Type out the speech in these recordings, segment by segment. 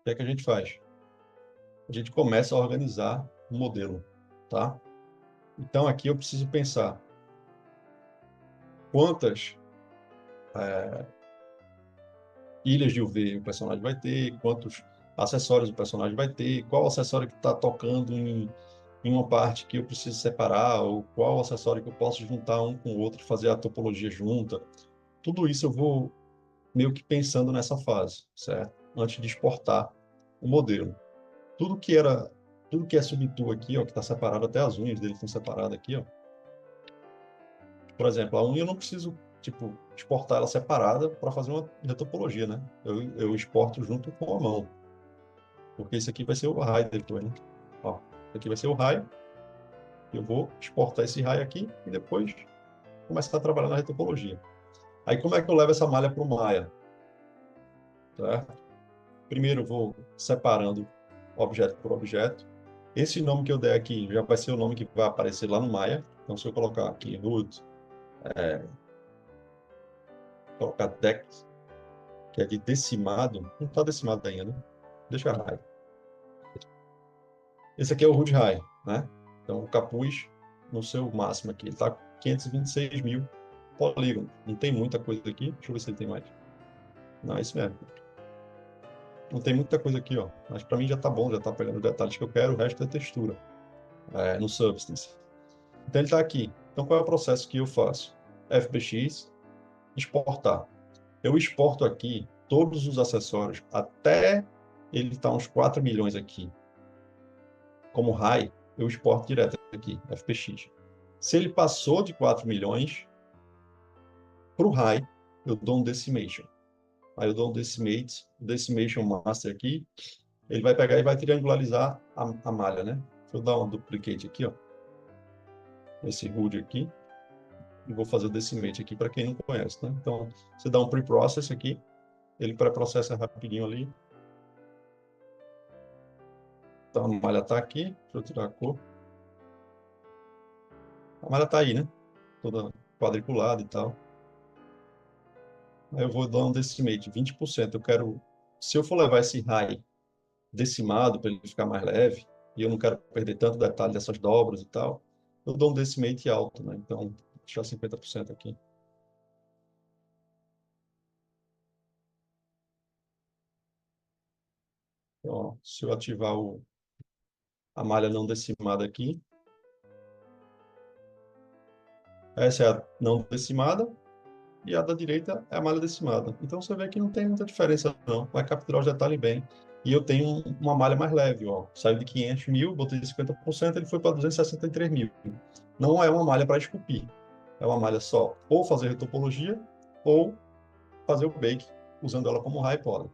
O que é que a gente faz? A gente começa a organizar o modelo, tá? Então, aqui eu preciso pensar quantas ilhas de UV o personagem vai ter, quantos acessórios o personagem vai ter, qual acessório que está tocando em uma parte que eu preciso separar, ou qual acessório que eu posso juntar um com o outro, fazer a topologia junta. Tudo isso eu vou meio que pensando nessa fase, certo? Antes de exportar o modelo. Tudo que era, tudo que é subtool aqui, ó, que está separado, até as unhas dele estão separadas aqui, ó. Por exemplo, a unha eu não preciso, tipo, exportar ela separada para fazer uma retopologia, né? Eu exporto junto com a mão, porque isso aqui vai ser o raio depois, né? Ó, isso aqui vai ser o raio, eu vou exportar esse raio aqui e depois começar a trabalhar na retopologia. Aí como é que eu levo essa malha para o Maya? Certo? Primeiro eu vou separando objeto por objeto. Esse nome que eu der aqui já vai ser o nome que vai aparecer lá no Maya. Então, se eu colocar aqui root, colocar dex, que é de decimado, não está decimado ainda, né? Deixa high. Esse aqui é o root high, né? Então, o capuz, no seu máximo aqui, ele está 526 mil polígonos. Não tem muita coisa aqui. Deixa eu ver se ele tem mais. Não, é isso mesmo. Não tem muita coisa aqui, ó. Mas para mim já está bom, já está pegando os detalhes que eu quero, o resto é textura, no Substance. Então ele está aqui. Então qual é o processo que eu faço? FBX, exportar. Eu exporto aqui todos os acessórios até ele estar uns 4 milhões aqui. Como RAI, eu exporto direto aqui, FBX. Se ele passou de 4 milhões, para o RAI, eu dou um decimation. Aí eu dou um decimation master aqui, ele vai pegar e vai triangularizar a malha, né? Deixa eu dar um duplicate aqui, ó. Esse HUD aqui. E vou fazer o decimate aqui para quem não conhece, né? Então, você dá um pre-process aqui, ele pré-processa rapidinho ali. Então, a malha está aqui, deixa eu tirar a cor. A malha está aí, né? Toda quadriculada e tal. Aí eu vou dar um decimate, 20%. Eu quero, se eu for levar esse high decimado para ele ficar mais leve, e eu não quero perder tanto detalhe dessas dobras e tal, eu dou um decimate alto, né? Então, vou deixar 50% aqui. Então, ó, se eu ativar a malha não decimada aqui, essa é a não decimada, e a da direita é a malha decimada. Então você vê que não tem muita diferença, não. Vai capturar os detalhes bem. E eu tenho uma malha mais leve, ó. Saiu de 500 mil, botei 50%, ele foi para 263 mil. Não é uma malha para esculpir. É uma malha só ou fazer retopologia ou fazer o bake, usando ela como high poly.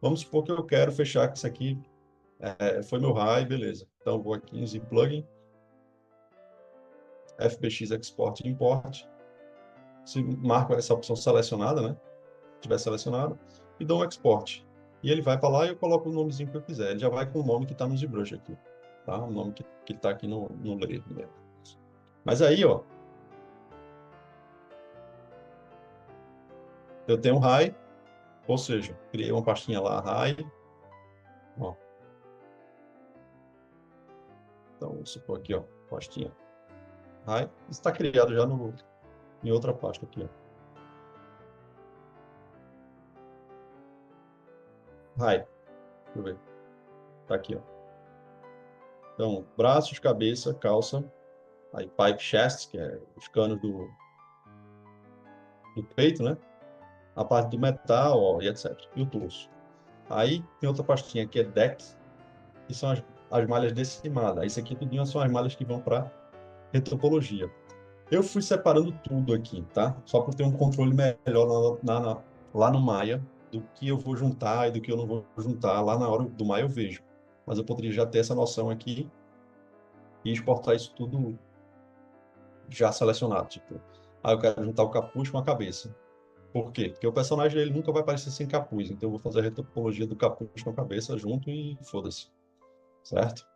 Vamos supor que eu quero fechar que isso aqui foi meu high, beleza. Então eu vou aqui em Z Plugin, FBX Export e Import. Se marco essa opção selecionada, né? Tiver selecionado, e dou um export. E ele vai para lá e eu coloco o nomezinho que eu quiser. Ele já vai com o nome que está no ZBrush aqui, tá? O nome que está aqui no layer mesmo. Mas aí, ó, eu tenho um high, ou seja, criei uma pastinha lá, high, ó. Então, vou supor aqui, ó, pastinha high. Está criado já em outra pasta aqui, ó. High, deixa eu ver. Tá aqui, ó. Então, braços, cabeça, calça, aí pipe chest, que é os canos do peito, né? A parte do metal, ó, e etc. E o torso. Aí tem outra pastinha que é DEX, que são as malhas decimadas. Isso aqui tudinho são as malhas que vão para retopologia. Eu fui separando tudo aqui, tá? Só para ter um controle melhor lá no Maya do que eu vou juntar e do que eu não vou juntar. Lá na hora do Maya eu vejo. Mas eu poderia já ter essa noção aqui e exportar isso tudo já selecionado. Tipo, eu quero juntar o capuz com a cabeça. Por quê? Porque o personagem ele nunca vai aparecer sem capuz. Então eu vou fazer a retopologia do capuz com a cabeça junto e foda-se. Certo?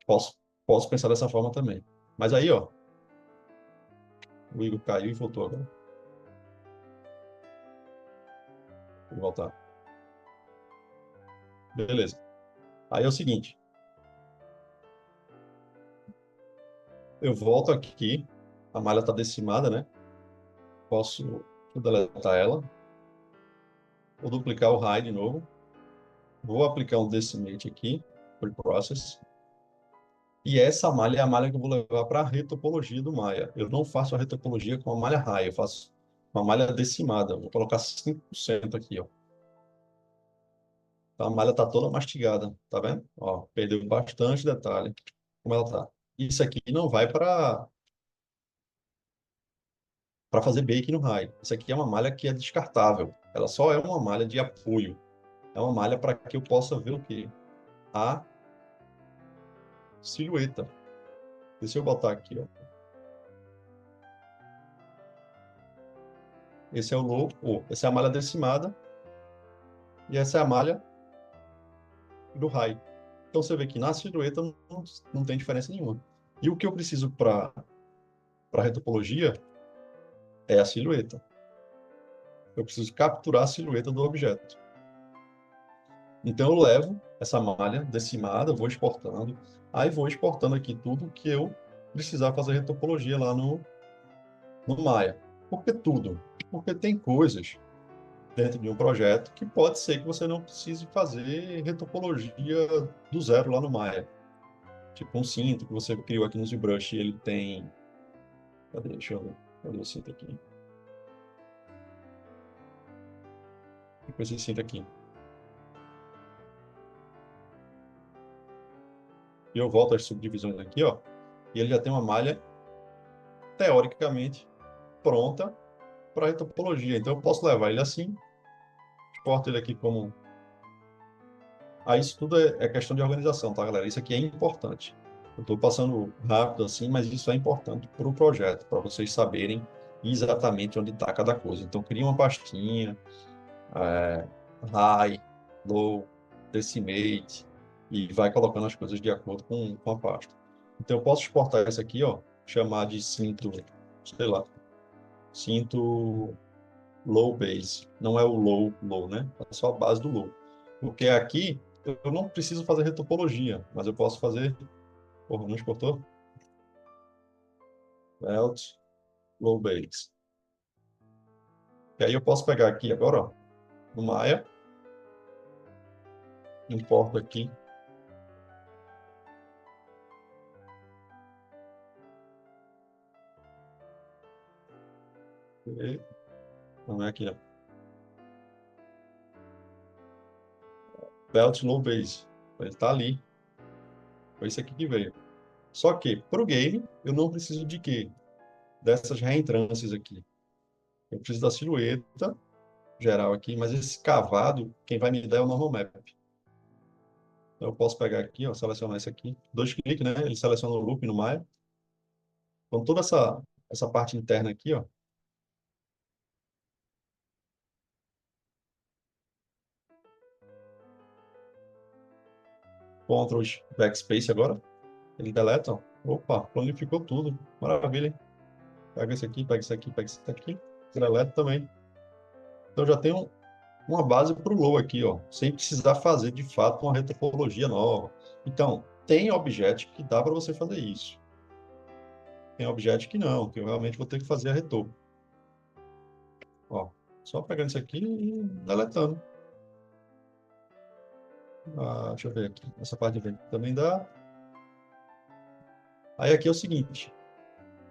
Posso, posso pensar dessa forma também. Mas aí, ó, o Igor caiu e voltou agora. Vou voltar. Beleza. Aí é o seguinte, eu volto aqui, a malha está decimada, né? Posso deletar ela, vou duplicar o high de novo, vou aplicar um decimate aqui, preprocess, e essa malha é a malha que eu vou levar para a retopologia do Maya. Eu não faço a retopologia com a malha high, eu faço uma malha decimada. Vou colocar 5% aqui, ó. Então, a malha está toda mastigada, tá vendo? Ó, perdeu bastante detalhe, como ela tá. Isso aqui não vai para fazer bake no high. Isso aqui é uma malha que é descartável. Ela só é uma malha de apoio. É uma malha para que eu possa ver o quê? A silhueta. Deixa eu botar aqui, ó. Esse é o low, essa é a malha decimada e essa é a malha do high. Então você vê que na silhueta não tem diferença nenhuma. E o que eu preciso para retopologia é a silhueta. Eu preciso capturar a silhueta do objeto. Então eu levo essa malha decimada, vou exportando, aí vou exportando aqui tudo que eu precisar fazer retopologia lá no Maya. Por que tudo? Porque tem coisas dentro de um projeto que pode ser que você não precise fazer retopologia do zero lá no Maya. Tipo um cinto que você criou aqui no ZBrush, ele tem... Cadê? Deixa eu ver. Cadê o cinto aqui? Depois esse cinto aqui. E eu volto às subdivisões aqui, ó. E ele já tem uma malha, teoricamente, pronta para retopologia. Então eu posso levar ele assim, exporto ele aqui como... Aí isso tudo é questão de organização, tá, galera? Isso aqui é importante. Eu estou passando rápido assim, mas isso é importante para o projeto, para vocês saberem exatamente onde está cada coisa. Então, cria uma pastinha, é, high, low, decimate, e vai colocando as coisas de acordo com a pasta. Então, eu posso exportar isso aqui, ó, chamar de cinto, sei lá, cinto low base. Não é o low, né? É só a base do low. Porque aqui eu não preciso fazer retopologia, mas eu posso fazer... Porra, não exportou? Belt, low base. E aí eu posso pegar aqui agora, ó, no Maya, importo aqui. E, não é aqui, ó. Belt low base. Ele está ali. Foi isso aqui que veio. Só que, para o game, eu não preciso de quê? Dessas reentrâncias aqui. Eu preciso da silhueta geral aqui, mas esse cavado, quem vai me dar é o normal map. Então, eu posso pegar aqui, ó, selecionar esse aqui. Dois cliques, né? Ele seleciona o loop no Maya. Então, toda essa parte interna aqui, ó. Ctrl Backspace agora. Ele deleta, ó. Opa, planificou tudo. Maravilha, hein? Pega esse aqui, pega esse aqui, pega esse aqui. Deleta também. Então, já tenho uma base para o Low aqui, ó. Sem precisar fazer, de fato, uma retopologia nova. Então, tem objetos que dá para você fazer isso. Tem objetos que não, que eu realmente vou ter que fazer a retorno. Ó, só pegando isso aqui e deletando. Ah, deixa eu ver aqui. Essa parte de vento também dá. Aí aqui é o seguinte,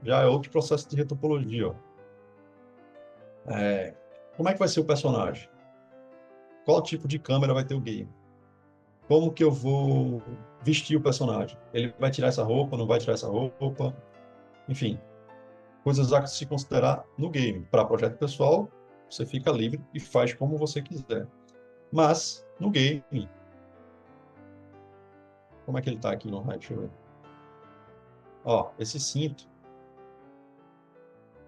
já é outro processo de retopologia, ó. Como é que vai ser o personagem? Qual tipo de câmera vai ter o game? Como que eu vou vestir o personagem? Ele vai tirar essa roupa, não vai tirar essa roupa? Enfim, coisas a se considerar no game. Para projeto pessoal, você fica livre e faz como você quiser. Mas, no game, como é que ele está aqui no raio? Deixa eu ver. Ó, esse cinto,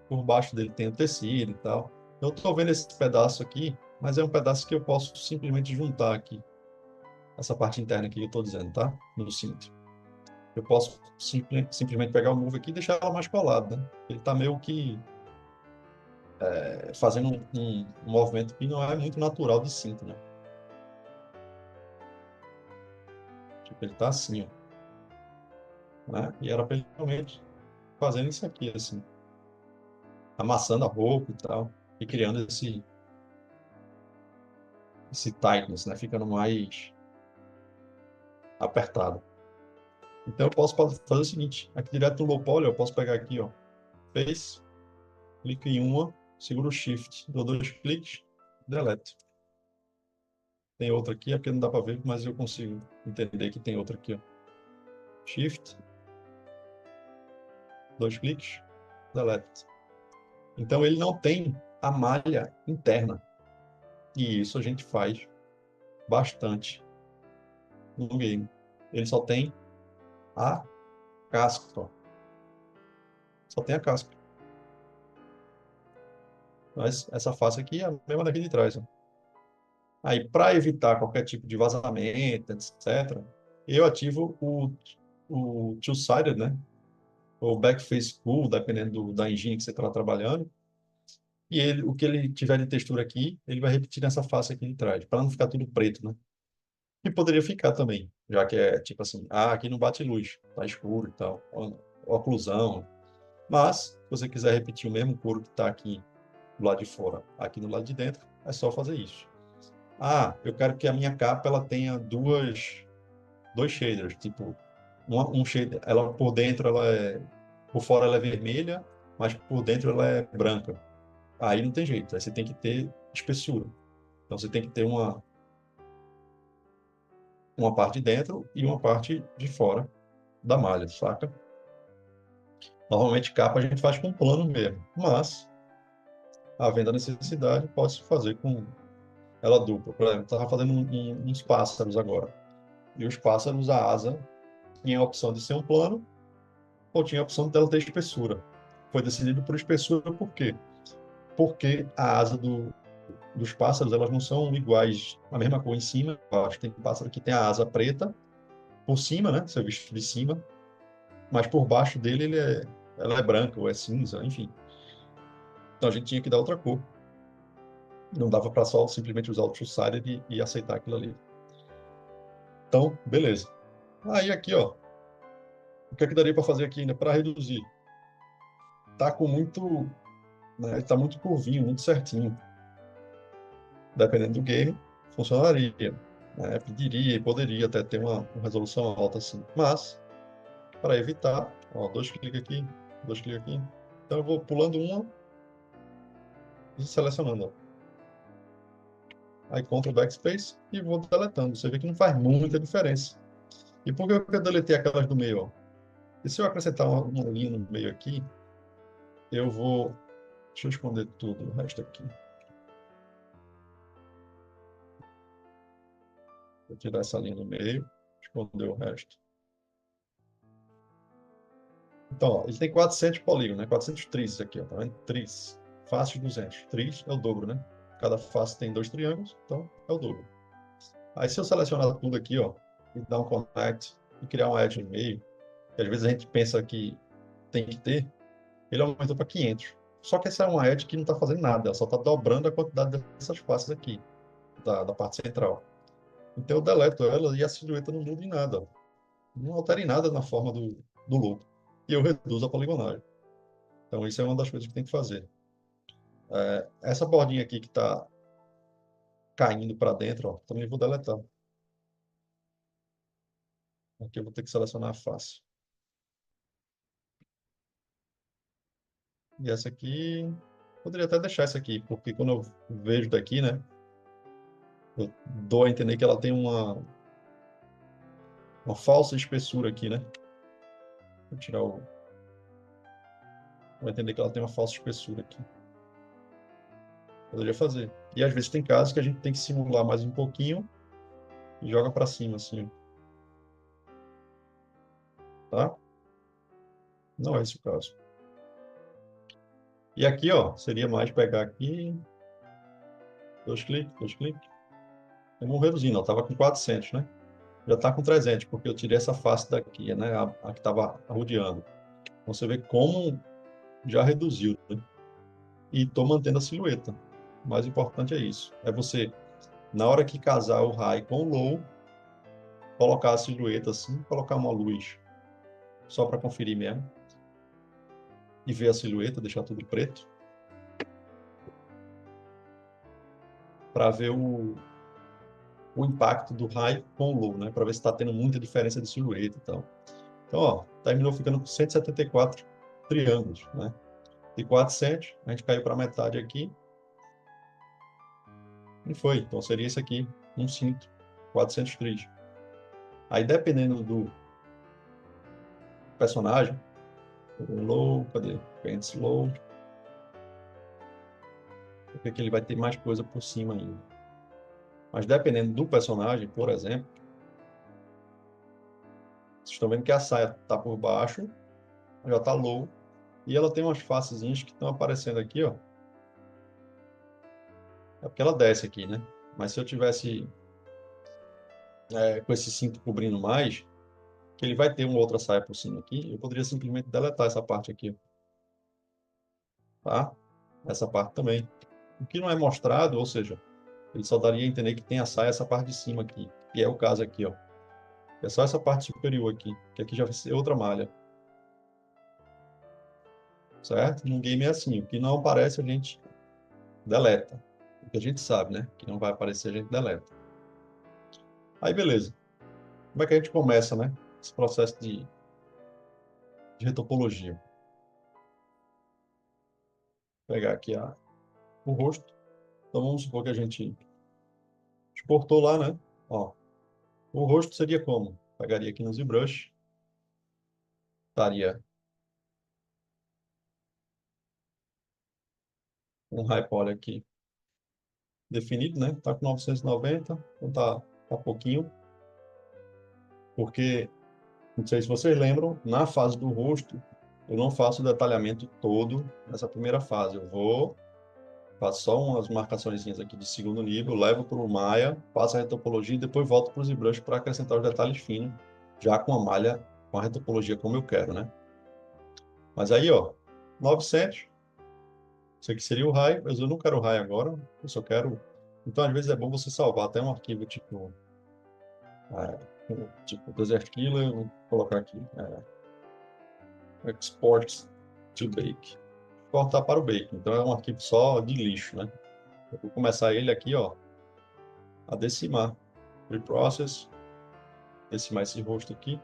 por baixo dele tem o tecido e tal. Eu estou vendo esse pedaço aqui, mas é um pedaço que eu posso simplesmente juntar aqui. Essa parte interna aqui que eu estou dizendo, tá? No cinto. Eu posso simplesmente pegar o move aqui e deixar ela mais colada, né? Ele está meio que fazendo um movimento que não é muito natural de cinto, né? Ele está assim, ó, né? E era para ele realmente fazendo isso aqui, assim, amassando a roupa e tal, e criando esse tightness, né? Ficando mais apertado. Então eu posso fazer o seguinte, aqui direto no low poly, eu posso pegar aqui, ó, face, clico em uma, seguro o shift, dou dois cliques, delete. Tem outra aqui, é porque não dá para ver, mas eu consigo entender que tem outra aqui, ó. Shift, dois cliques, delete. Então ele não tem a malha interna. E isso a gente faz bastante no game. Ele só tem a casca, ó. Só tem a casca. Mas essa face aqui é a mesma daqui de trás, ó. Aí, para evitar qualquer tipo de vazamento, etc., eu ativo o two-sided, né? Ou backface pull, dependendo da engine que você está trabalhando. E ele, o que ele tiver de textura aqui, ele vai repetir nessa face aqui de trás, para não ficar tudo preto, né? E poderia ficar também, já que é tipo assim, aqui não bate luz, tá escuro e tal, oclusão. Mas, se você quiser repetir o mesmo couro que está aqui do lado de fora, aqui no lado de dentro, é só fazer isso. Eu quero que a minha capa ela tenha dois shaders, tipo, um shader, ela por dentro por fora ela é vermelha, mas por dentro ela é branca. Aí não tem jeito, aí você tem que ter espessura. Então você tem que ter uma parte de dentro e uma parte de fora da malha, saca? Normalmente capa a gente faz com plano mesmo, mas havendo a necessidade, pode-se fazer com ela dupla. Por exemplo, estava fazendo uns pássaros agora. E os pássaros, a asa tinha a opção de ser um plano ou tinha a opção dela ter espessura. Foi decidido por espessura por quê? Porque a asa dos pássaros, elas não são iguais, a mesma cor em cima e embaixo. Tem pássaro que tem a asa preta por cima, né? Você visto de cima, mas por baixo dele ela é branca ou é cinza, enfim. Então a gente tinha que dar outra cor. Não dava para só simplesmente usar o two-sided e aceitar aquilo ali. Então, beleza. Aí aqui, ó, o que é que daria para fazer aqui ainda para reduzir? Tá com muito, né, tá muito curvinho, muito certinho. Dependendo do game, funcionaria, né? Pediria e poderia até ter uma resolução alta assim. Mas, para evitar, ó, dois cliques aqui, dois cliques aqui. Então eu vou pulando uma e selecionando, ó. Aí Ctrl Backspace e vou deletando. Você vê que não faz muita diferença. E por que eu deletei aquelas do meio, ó? E se eu acrescentar uma linha no meio aqui, eu vou. Deixa eu esconder tudo o resto aqui. Vou tirar essa linha do meio, esconder o resto. Então, ó, ele tem 400 polígonos, né? 400 tris aqui, ó, tá vendo? Tris. Face 200. Tris é o dobro, né? Cada face tem dois triângulos, então é o dobro. Aí se eu selecionar tudo aqui, ó, e dar um connect e criar um edge no meio, que às vezes a gente pensa que tem que ter, ele aumentou para 500. Só que essa é uma edge que não está fazendo nada, ela só está dobrando a quantidade dessas faces aqui, da parte central. Então eu deleto ela e a silhueta não muda em nada, ó. Não altera em nada na forma do loop. E eu reduzo a poligonagem. Então isso é uma das coisas que tem que fazer. Essa bordinha aqui que está caindo para dentro, ó, também vou deletar. Aqui eu vou ter que selecionar a face. E essa aqui, poderia até deixar essa aqui, porque quando eu vejo daqui, né, eu dou a entender que ela tem uma falsa espessura aqui, né? Vou tirar o. Vou entender que ela tem uma falsa espessura aqui. Poderia fazer. E às vezes tem casos que a gente tem que simular mais um pouquinho e joga para cima, assim, tá? Não é esse o caso. E aqui, ó, seria mais pegar aqui, dois cliques. Eu vou reduzindo, ó, tava com 400, né? Já está com 300, porque eu tirei essa face daqui, né? A que estava rodeando. Então, você vê como já reduziu, né? E estou mantendo a silhueta. O mais importante é isso. É você, na hora que casar o high com o low, colocar a silhueta assim, colocar uma luz só para conferir mesmo. E ver a silhueta, deixar tudo preto. Para ver o impacto do high com o low, né? Para ver se está tendo muita diferença de silhueta e tal. Então, ó, terminou ficando com 174 triângulos, né? De 400, a gente caiu para metade aqui. E foi. Então, seria esse aqui, um cinto, 400 tris. Aí, dependendo do personagem, o low, cadê? Pants low. Porque que ele vai ter mais coisa por cima ainda. Mas dependendo do personagem, por exemplo, vocês estão vendo que a saia está por baixo, já está low, e ela tem umas facezinhas que estão aparecendo aqui, ó. É porque ela desce aqui, né? Mas se eu tivesse com esse cinto cobrindo mais, que ele vai ter uma outra saia por cima aqui, eu poderia simplesmente deletar essa parte aqui, tá? Essa parte também. O que não é mostrado, ou seja, ele só daria a entender que tem a saia essa parte de cima aqui, que é o caso aqui, ó. É só essa parte superior aqui, que aqui já vai ser outra malha. Certo? No game é assim, o que não aparece a gente deleta. O que a gente sabe, né? Que não vai aparecer a gente deleta. Aí beleza. Como é que a gente começa, né? Esse processo de retopologia. Vou pegar aqui o rosto. Então vamos supor que a gente exportou lá, né? Ó, o rosto seria como? Pegaria aqui no ZBrush, estaria um high poly aqui definido, né? Tá com 990, então tá pouquinho, porque não sei se vocês lembram, na fase do rosto, eu não faço o detalhamento todo nessa primeira fase. Faço só umas marcaçõezinhas aqui de segundo nível, levo para o Maya, faço a retopologia e depois volto para o ZBrush para acrescentar os detalhes finos, já com a malha, com a retopologia como eu quero, né? Mas aí, ó, 900, isso aqui seria o raio, mas eu não quero o raio agora, eu só quero... Então, às vezes é bom você salvar até um arquivo tipo Desert Killer, vou colocar aqui, Export to Bake. Exportar para o Bake, então é um arquivo só de lixo, né? Eu vou começar ele aqui, ó, a decimar. Reprocess, decimar esse rosto aqui.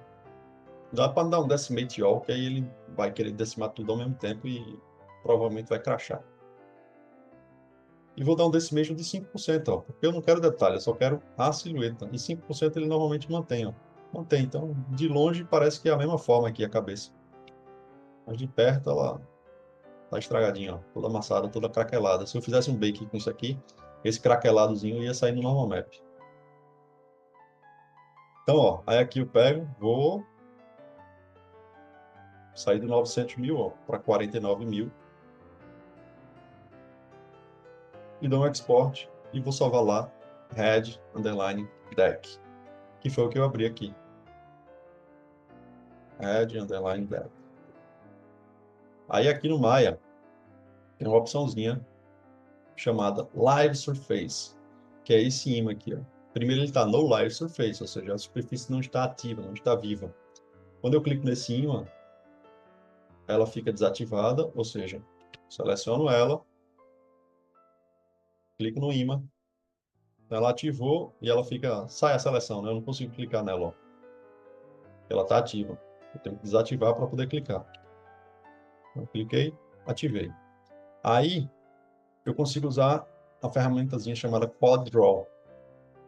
Dá para dar um decimate all, que aí ele vai querer decimar tudo ao mesmo tempo e provavelmente vai crashar. E vou dar um decimation de 5%, ó, porque eu não quero detalhe, eu só quero a silhueta. E 5% ele normalmente mantém, ó. Mantém, então de longe parece que é a mesma forma aqui a cabeça. Mas de perto ela tá estragadinha, ó, toda amassada, toda craquelada. Se eu fizesse um bake com isso aqui, esse craqueladozinho ia sair no normal map. Então, ó, aí aqui eu pego, vou sair de 900 mil, ó, para 49 mil. E dou um export e vou salvar lá, head, underline, deck. Que foi o que eu abri aqui. Head, underline, deck. Aí aqui no Maya, tem uma opçãozinha chamada Live Surface, que é esse imã aqui, ó. Primeiro ele está no Live Surface, ou seja, a superfície não está ativa, não está viva. Quando eu clico nesse imã, ela fica desativada, ou seja, seleciono ela, clico no imã, ela ativou e ela fica, sai a seleção, né? Eu não consigo clicar nela, ó. Ela está ativa. Eu tenho que desativar para poder clicar. Eu cliquei, ativei. Aí, eu consigo usar a ferramentazinha chamada Quad Draw,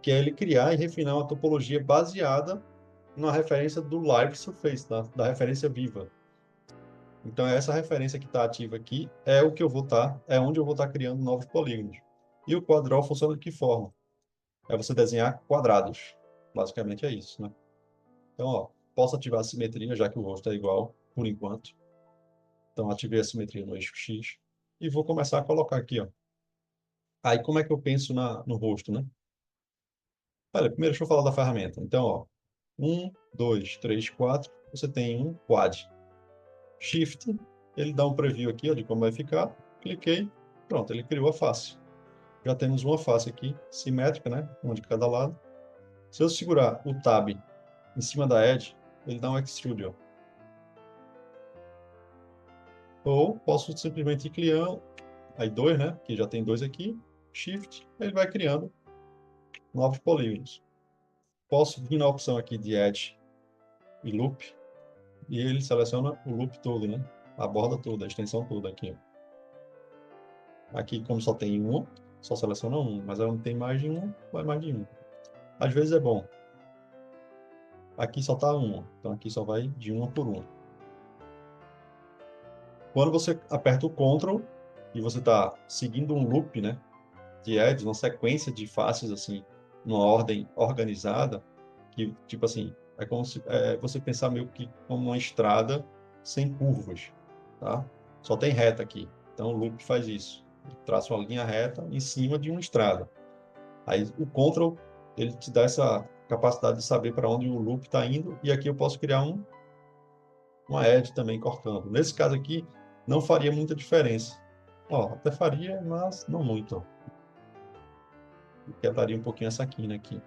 que é ele criar e refinar uma topologia baseada na referência do Live Surface, da referência viva. Então, essa referência que está ativa aqui é o que eu vou estar, é onde eu vou estar criando novos polígonos. E o Quad Draw funciona de que forma? É você desenhar quadrados. Basicamente é isso, né? Então, ó, posso ativar a simetria, já que o rosto é igual, por enquanto. Então, ativei a simetria no eixo X. E vou começar a colocar aqui, ó. Aí, como é que eu penso no rosto, né? Olha, primeiro deixa eu falar da ferramenta. Então, ó, 1, 2, 3, 4. Você tem um quad. Shift, ele dá um preview aqui, ó, de como vai ficar. Cliquei, pronto, ele criou a face. Já temos uma face aqui, simétrica, né? Uma de cada lado. Se eu segurar o Tab em cima da edge, ele dá um extrude, ó. Ou posso simplesmente ir criando, aí dois, né? Que já tem dois aqui, shift, ele vai criando novos polígonos. Posso vir na opção aqui de edge e loop, e ele seleciona o loop todo, né? A borda toda, a extensão toda aqui, ó. Aqui, como só tem uma, só seleciona um, mas onde tem mais de um, vai mais de um. Às vezes é bom. Aqui só está uma, então aqui só vai de uma por uma. Quando você aperta o Ctrl e você está seguindo um loop, né, de edges, uma sequência de faces assim, numa ordem organizada, que tipo assim, é como se você pensar meio que como uma estrada sem curvas, tá? Só tem reta aqui. Então o loop faz isso. Ele traça uma linha reta em cima de uma estrada. Aí o Ctrl, ele te dá essa capacidade de saber para onde o loop está indo, e aqui eu posso criar uma edge também cortando. Nesse caso aqui, não faria muita diferença. Ó, até faria, mas não muito. Ó. Quebraria um pouquinho essa quina aqui.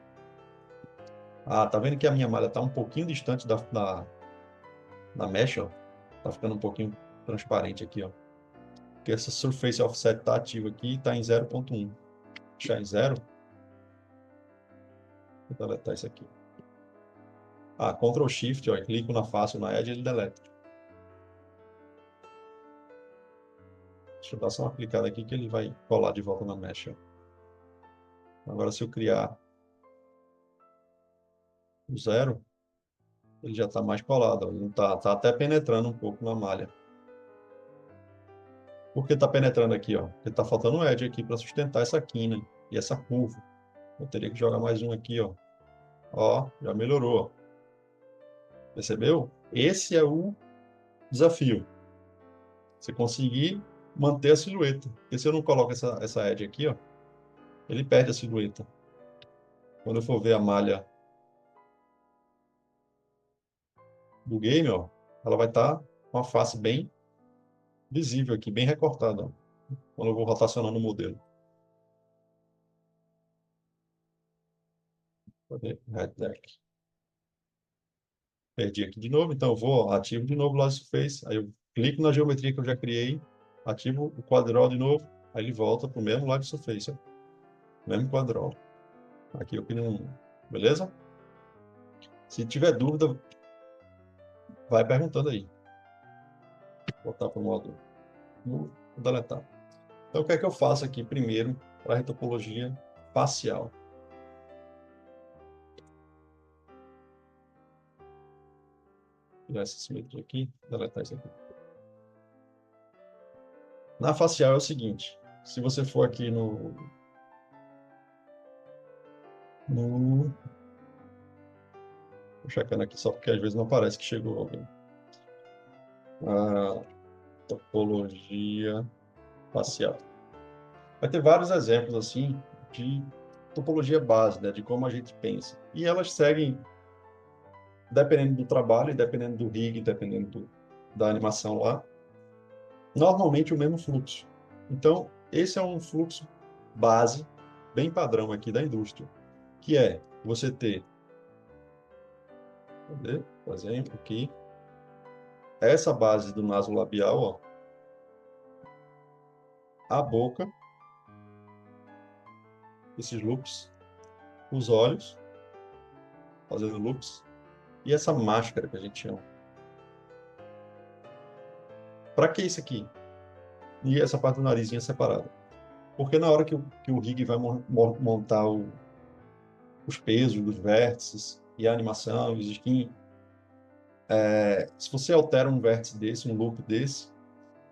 Ah, tá vendo que a minha malha está um pouquinho distante da mesh, ó? Tá ficando um pouquinho transparente aqui, ó. Porque essa Surface Offset está ativa aqui e está em 0.1. Deixar em 0. Vou deletar isso aqui. Ah, Ctrl Shift, ó, clico na face na Edge e ele deleta. Deixa eu dar só uma clicada aqui que ele vai colar de volta na mesh, ó. Agora, se eu criar o 0, ele já está mais colado, ó. Ele não tá até penetrando um pouco na malha. Por que está penetrando aqui, ó? Porque está faltando um edge aqui para sustentar essa quina e essa curva. Eu teria que jogar mais um aqui, ó. Ó, já melhorou, ó. Percebeu? Esse é o desafio. Você conseguir manter a silhueta. Porque se eu não coloco essa edge aqui, ó, ele perde a silhueta. Quando eu for ver a malha do game, ó, ela vai estar com a face bem visível aqui, bem recortada, ó, quando eu vou rotacionando o modelo. Cadê? Red Deck. Perdi aqui de novo, então eu vou, ó, ativo de novo o Lasso Face, aí eu clico na geometria que eu já criei, ativo o quadrol de novo, aí ele volta para o mesmo Live Surface, ó, mesmo quadrol. Aqui eu crio um, beleza? Se tiver dúvida, vai perguntando aí. Vou voltar para o modo, vou deletar. Então o que é que eu faço aqui primeiro para a retopologia facial? Tirar essa simetria aqui, deletar isso aqui. Na facial é o seguinte, se você for aqui no tô checando aqui só porque às vezes não aparece que chegou alguém. A topologia facial. Vai ter vários exemplos assim de topologia base, né, de como a gente pensa. E elas seguem, dependendo do trabalho, e dependendo do rig, dependendo da animação lá, normalmente o mesmo fluxo. Então, esse é um fluxo base, bem padrão aqui da indústria, que é você ter, por exemplo, aqui, essa base do naso labial, ó, a boca, esses loops, os olhos, fazendo loops, e essa máscara que a gente chama. Para que isso aqui? E essa parte do narizinho é separada. Porque na hora que o rig vai montar os pesos dos vértices e a animação, os skin, se você altera um vértice desse, um loop desse,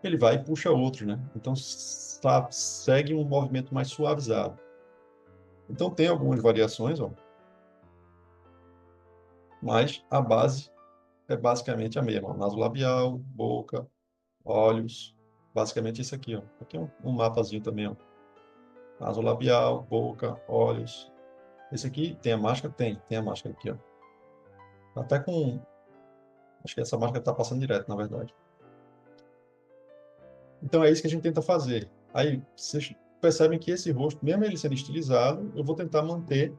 ele vai e puxa outro, né? Então, segue um movimento mais suavizado. Então, tem algumas variações, ó, mas a base é basicamente a mesma. Nasolabial, boca, olhos, basicamente isso aqui, ó. Aqui é um mapazinho também, ó. Nasolabial, boca, olhos. Esse aqui tem a máscara? Tem a máscara aqui, ó. Até com... Acho que essa máscara está passando direto, na verdade. Então, é isso que a gente tenta fazer. Aí, vocês percebem que esse rosto, mesmo ele sendo estilizado, eu vou tentar manter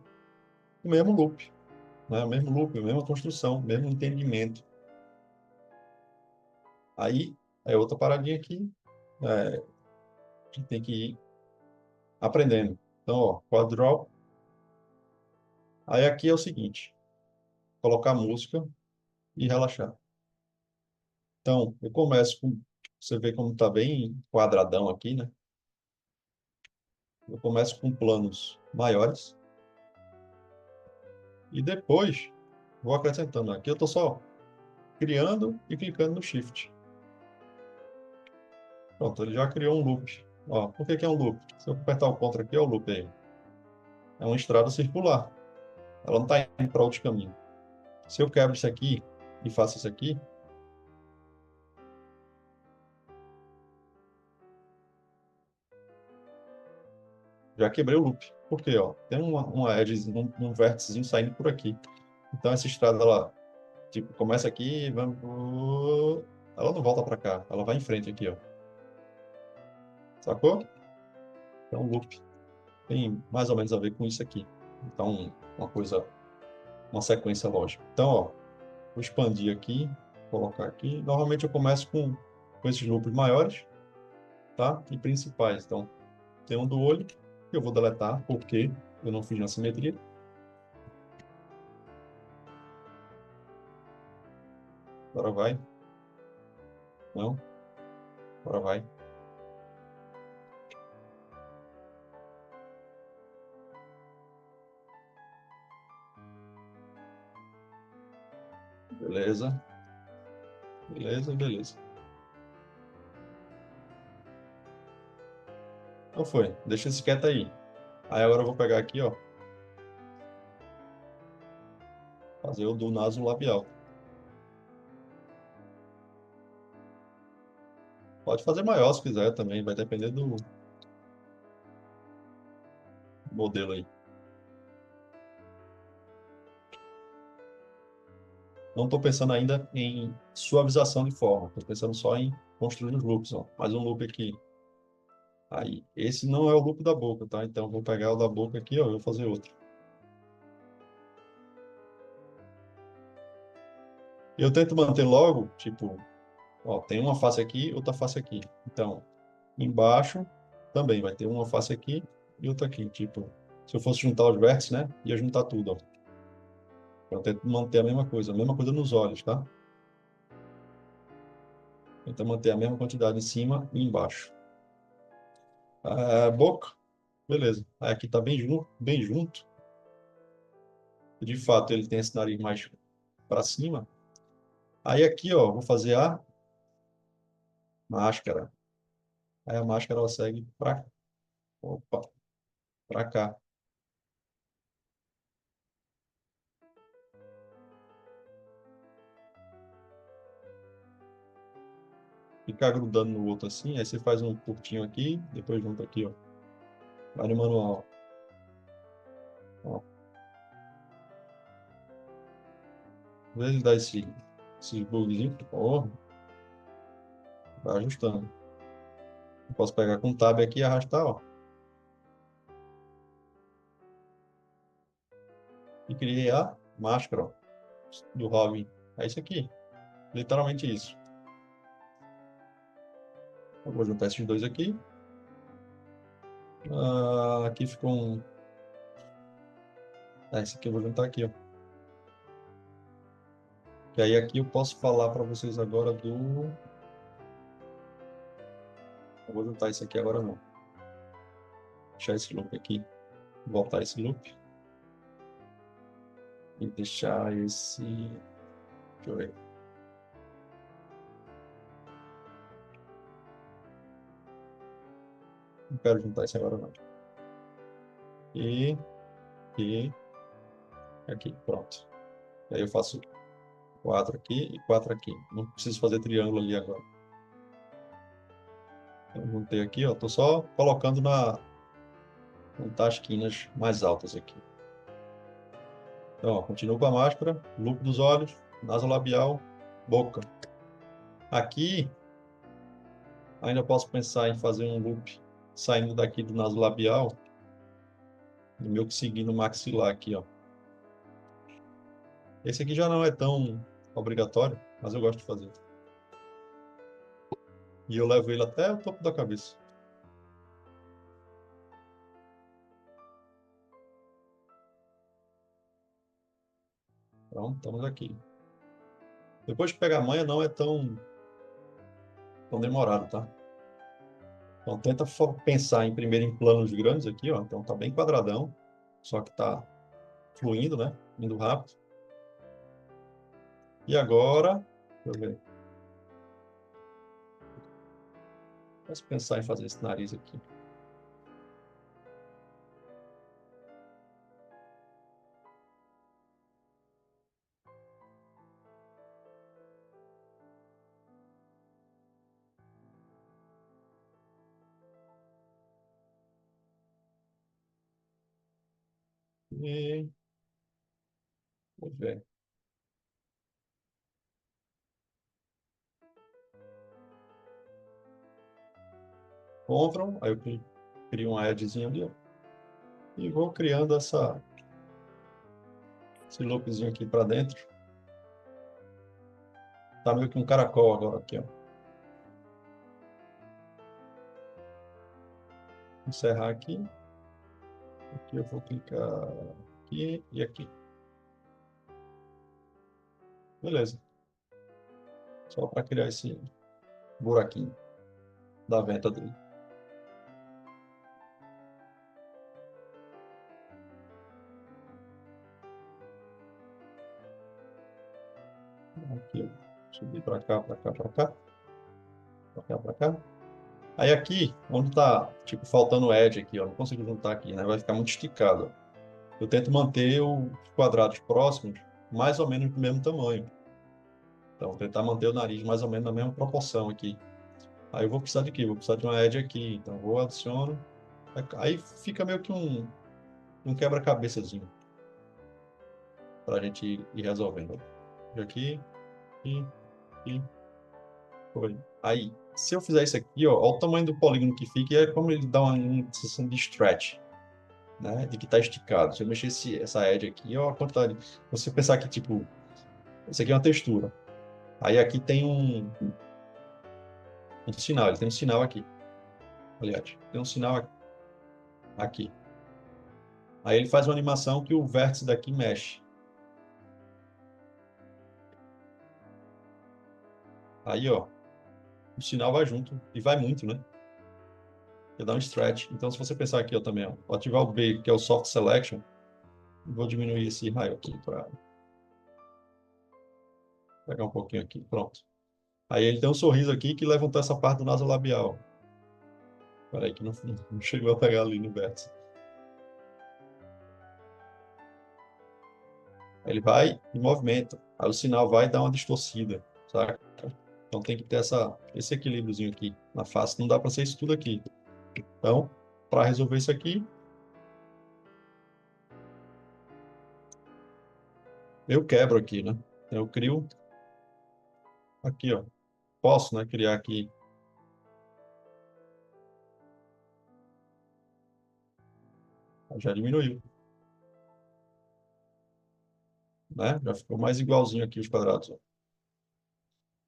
o mesmo loop. né? O mesmo loop, a mesma construção, o mesmo entendimento. Aí, é outra paradinha aqui, a gente tem que ir aprendendo. Então, ó, quad draw. Aí aqui é o seguinte, colocar música e relaxar. Então, eu começo com, você vê como está bem quadradão aqui, né? Eu começo com planos maiores e depois vou acrescentando. Aqui eu estou só criando e clicando no Shift. Pronto, ele já criou um loop. Ó, por que que é um loop? Se eu apertar o Ctrl aqui, é o loop aí. É uma estrada circular. Ela não está indo para outro caminho. Se eu quebro isso aqui e faço isso aqui, já quebrei o loop. Por quê? Ó, tem uma edge, um vérticezinho saindo por aqui. Então essa estrada, ela tipo, começa aqui, ela não volta para cá, ela vai em frente aqui, ó. Sacou? Então, loop tem mais ou menos a ver com isso aqui. Então, uma coisa, uma sequência lógica. Então, ó, vou expandir aqui, colocar aqui. Normalmente eu começo com esses loops maiores, tá? E principais. Então, tem um do olho, que eu vou deletar, porque eu não fiz na simetria. Agora vai. Não. Agora vai. Beleza. Beleza, beleza. Então foi. Deixa esse quieto aí. Aí agora eu vou pegar aqui, ó. Fazer o do naso labial. Pode fazer maior se quiser também, vai depender do modelo aí. Não estou pensando ainda em suavização de forma, estou pensando só em construir os loops, ó. Mais um loop aqui. Aí, esse não é o loop da boca, tá? Então, vou pegar o da boca aqui, ó, e vou fazer outro. Eu tento manter logo, tipo, ó, tem uma face aqui, outra face aqui. Então, embaixo também vai ter uma face aqui e outra aqui. Tipo, se eu fosse juntar os vértices, né? Ia juntar tudo, ó. Eu tento manter a mesma coisa nos olhos, tá? Tenta manter a mesma quantidade em cima e embaixo. A boca, beleza. Aí aqui tá bem junto, bem junto. De fato, ele tem esse nariz mais para cima. Aí aqui, ó, vou fazer a máscara. Aí a máscara ela segue para, opa, para cá. Ficar grudando no outro assim, aí você faz um curtinho aqui, depois junto aqui, ó. Vai no manual. Ó, às vezes dá esse bugzinho, ó, vai ajustando. Eu posso pegar com o tab aqui e arrastar, ó. E criei a máscara, ó, do Robin. É isso aqui. Literalmente isso. Eu vou juntar esses dois aqui. Aqui ficou um. Esse aqui eu vou juntar aqui, ó. Que aí aqui eu posso falar para vocês agora do. Eu vou juntar isso aqui agora não. Deixar esse loop aqui. Voltar esse loop. E deixar esse. Deixa eu ver. Não quero juntar isso agora não. E. E. Aqui. Pronto. Aí eu faço quatro aqui e quatro aqui. Não preciso fazer triângulo ali agora. Eu juntei aqui, ó. Tô só colocando nas esquinas mais altas aqui. Então, ó, continuo com a máscara, loop dos olhos, nasolabial, boca. Aqui, ainda posso pensar em fazer um loop saindo daqui do nasolabial e meio que seguindo o maxilar aqui, ó. Esse aqui já não é tão obrigatório, mas eu gosto de fazer. E eu levo ele até o topo da cabeça. Então, estamos aqui. Depois de pegar a manha, não é tão demorado, tá? Então, tenta pensar em primeiro em planos grandes aqui, ó. Então, tá bem quadradão, só que tá fluindo, né? Indo rápido. E agora, deixa eu ver. Vamos pensar em fazer esse nariz aqui. E, vamos ver. Ctrl, aí eu crio uma edgezinha ali, ó, e vou criando esse loopzinho aqui para dentro. Tá meio que um caracol agora aqui, ó. Encerrar aqui. Aqui eu vou clicar aqui e aqui. Beleza. Só para criar esse buraquinho da venta dele. Aqui eu subir para cá, para cá, para cá, para cá, para cá. Aí aqui, onde tá, tipo, faltando edge aqui, ó, não consigo juntar aqui, né? Vai ficar muito esticado, ó. Eu tento manter os quadrados próximos, mais ou menos do mesmo tamanho. Então, tentar manter o nariz mais ou menos na mesma proporção aqui. Aí eu vou precisar de quê? Vou precisar de uma edge aqui. Então, vou adiciono. Aí fica meio que um quebra-cabeçazinho para a gente ir resolvendo. Aqui, e, e, foi. Aí, se eu fizer isso aqui, ó, olha o tamanho do polígono que fica e é como ele dá uma sensação de stretch, né? De que está esticado. Se eu mexer essa edge aqui, ó, a quantidade. Você pensar que, tipo, isso aqui é uma textura. Aí aqui tem um sinal, ele tem um sinal aqui. Aliás, tem um sinal aqui. Aí ele faz uma animação que o vértice daqui mexe. Aí, ó, o sinal vai junto e vai muito, né? Eu dar um stretch. Então, se você pensar aqui, ó, também, ó, vou ativar o B, que é o Soft Selection, e vou diminuir esse raio aqui para pegar um pouquinho aqui. Pronto. Aí ele tem um sorriso aqui que levantou essa parte do nasolabial. Peraí, que não chegou a pegar ali no vértice. Aí ele vai e movimenta. Aí o sinal vai dar uma distorcida, sabe? Então tem que ter esse equilíbriozinho aqui na face. Não dá para ser isso tudo aqui. Então, para resolver isso aqui, eu quebro aqui, né? Eu crio aqui, ó. Posso, né, criar aqui. Já diminuiu, né? Já ficou mais igualzinho aqui os quadrados, ó.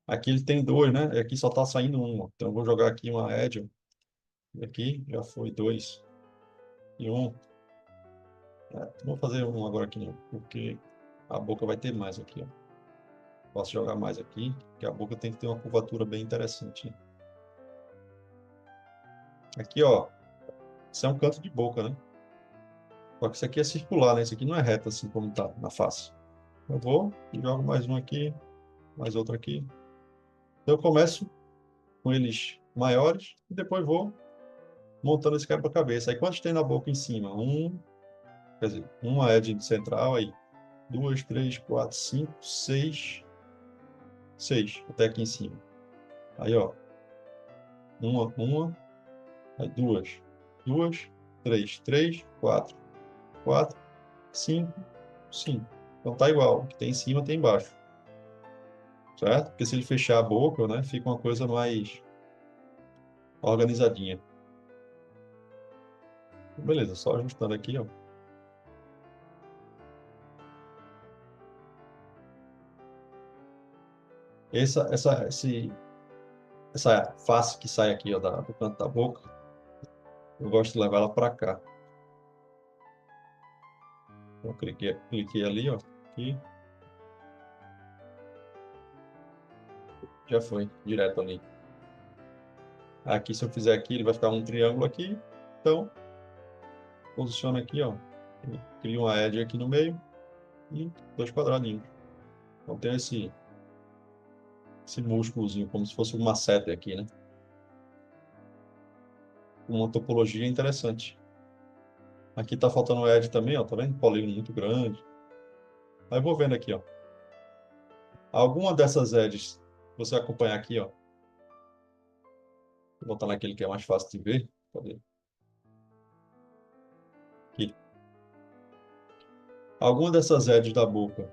Aqui ele tem dois, né? E aqui só está saindo um, ó. Então eu vou jogar aqui uma edge, ó. E aqui já foi dois e um. É, não vou fazer um agora aqui não, porque a boca vai ter mais aqui, ó. Posso jogar mais aqui, porque a boca tem que ter uma curvatura bem interessante. Aqui, ó, isso é um canto de boca, né? Só que isso aqui é circular, né? Isso aqui não é reto assim como tá na face. Eu vou e jogo mais um aqui, mais outro aqui. Então, eu começo com eles maiores e depois vou montando esse quebra-cabeça. Aí quantos tem na boca em cima? Um, quer dizer, uma é de central, aí duas, três, quatro, cinco, seis, até aqui em cima. Aí, ó, uma, aí duas, três, quatro, cinco. Então tá igual. O que tem em cima tem embaixo, certo? Porque se ele fechar a boca, né, fica uma coisa mais organizadinha. Beleza, só ajustando aqui, ó. Essa face que sai aqui, ó, do canto da boca, eu gosto de levar ela para cá. Então, cliquei ali, ó, e já foi, direto ali. Aqui, se eu fizer aqui, ele vai ficar um triângulo aqui. Então, posiciona aqui, ó. Cria uma edge aqui no meio e dois quadradinhos. Então, tem esse músculozinho, como se fosse uma seta aqui, né? Uma topologia interessante. Aqui tá faltando edge também, ó, tá vendo? Polígono muito grande. Aí eu vou vendo aqui, ó. Alguma dessas edges, você acompanhar aqui, ó. Vou botar naquele que é mais fácil de ver. Cadê? Aqui. Alguma dessas edges da boca.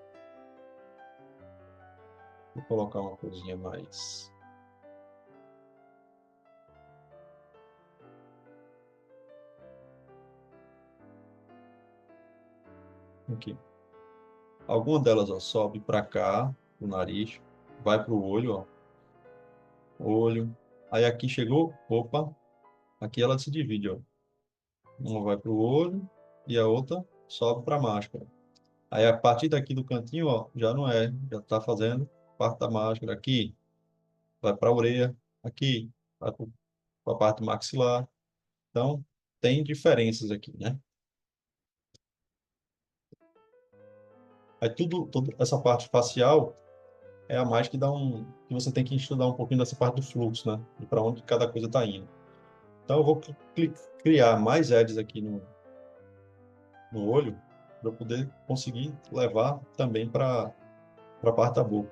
Vou colocar uma coisinha mais. Aqui. Alguma delas, ó, sobe para cá, o nariz, vai para o olho, ó. Olho. Aí aqui chegou, opa, aqui ela se divide, ó. Uma vai para o olho e a outra sobe para a máscara. Aí a partir daqui do cantinho, ó, já não é, já está fazendo parte da máscara. Aqui vai para a orelha, aqui vai para a parte maxilar. Então, tem diferenças aqui, né? Aí tudo essa parte facial é a mais que dá que você tem que estudar um pouquinho dessa parte do fluxo, né? E para onde cada coisa está indo. Então, eu vou criar mais edges aqui no olho para poder conseguir levar também para a parte da boca.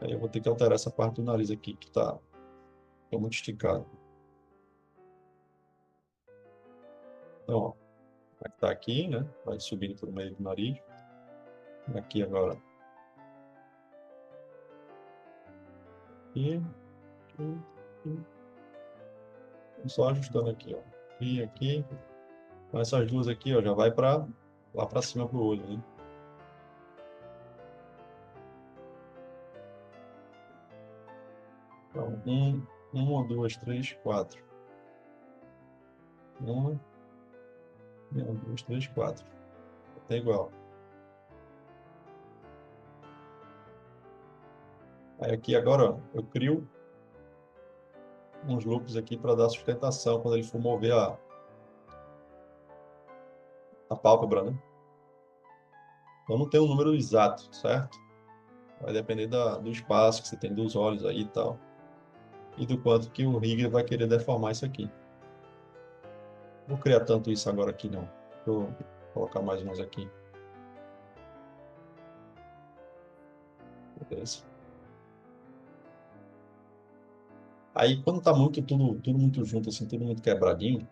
Aí eu vou ter que alterar essa parte do nariz aqui, que está muito esticado. Então, ó, vai estar aqui, né? Vai subindo por meio do nariz. Aqui agora. E, e só ajustando aqui, ó. E aqui. Então, essas duas aqui, ó, já vai para lá para cima pro olho, né? Então, uma, duas, três, quatro. Uma, duas, três, quatro. Tá igual. Aí aqui agora, ó, eu crio uns loops aqui para dar sustentação quando ele for mover a pálpebra, né? Então não tem um número exato, certo? Vai depender do espaço que você tem dos olhos aí e tal. E do quanto que o rigger vai querer deformar isso aqui. Não vou criar tanto isso agora aqui, não. Vou colocar mais uns aqui. Beleza. Aí, quando tá tudo muito junto, assim, tudo muito quebradinho,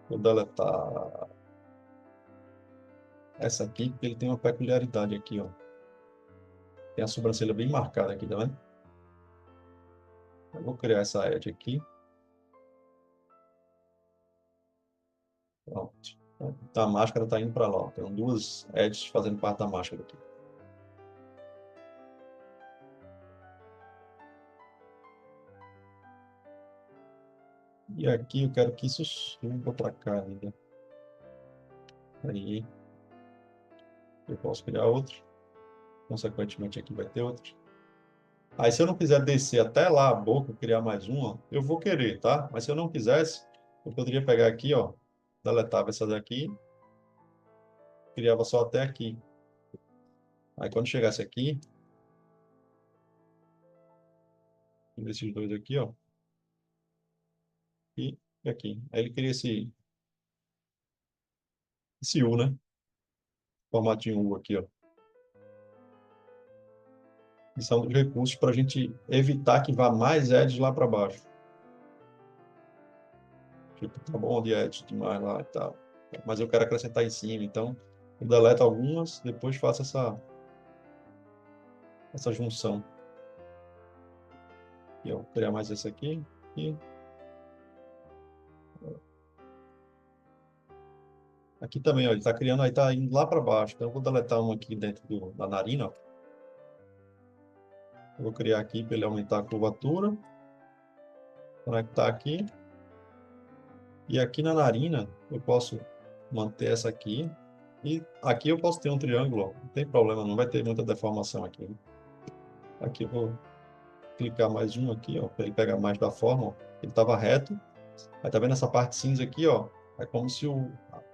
vou deletar essa aqui, porque ele tem uma peculiaridade aqui, ó. Tem a sobrancelha bem marcada aqui, tá vendo? Eu vou criar essa edge aqui. Pronto. Então, a máscara está indo para lá, ó. Tem duas edges fazendo parte da máscara aqui. E aqui eu quero que isso suba para cá ainda. Aí eu posso criar outro. Consequentemente, aqui vai ter outro. Aí, se eu não quiser descer até lá a boca, criar mais uma, eu vou querer, tá? Mas se eu não quisesse, eu poderia pegar aqui, ó, deletava essa daqui, criava só até aqui. Aí, quando chegasse aqui, esses dois aqui, ó, e aqui. Aí ele cria esse U, né? Formatinho U aqui, ó. E são os recursos para a gente evitar que vá mais edge lá para baixo. Tipo, tá bom de edge demais lá e tal. Mas eu quero acrescentar em cima, então eu deleto algumas, depois faço essa junção. E eu vou criar mais esse aqui. E Aqui também, ó, ele está criando, aí está indo lá para baixo. Então, eu vou deletar um aqui dentro da narina, ó. Eu vou criar aqui para ele aumentar a curvatura. Conectar aqui. E aqui na narina, eu posso manter essa aqui. E aqui eu posso ter um triângulo, ó. Não tem problema, não vai ter muita deformação aqui, né? Aqui eu vou clicar mais um aqui, ó, para ele pegar mais da forma, ó. Ele estava reto. Aí tá vendo essa parte cinza aqui, ó? É como se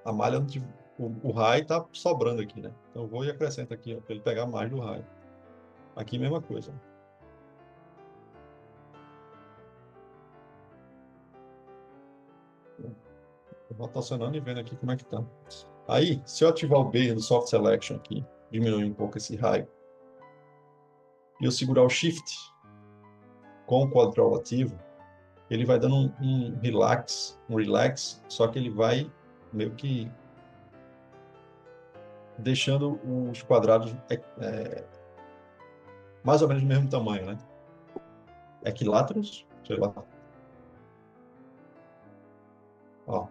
a malha, não o raio tá sobrando aqui, né? Então eu vou e acrescento aqui, ó, para ele pegar mais do raio. Aqui mesma coisa. Eu vou rotacionando e vendo aqui como é que tá. Aí, se eu ativar o B do Soft Selection aqui, diminuir um pouco esse raio, e eu segurar o Shift com o control ativo, ele vai dando um relax, só que ele vai meio que deixando os quadrados mais ou menos do mesmo tamanho, né? Equiláteros, sei lá. Ó,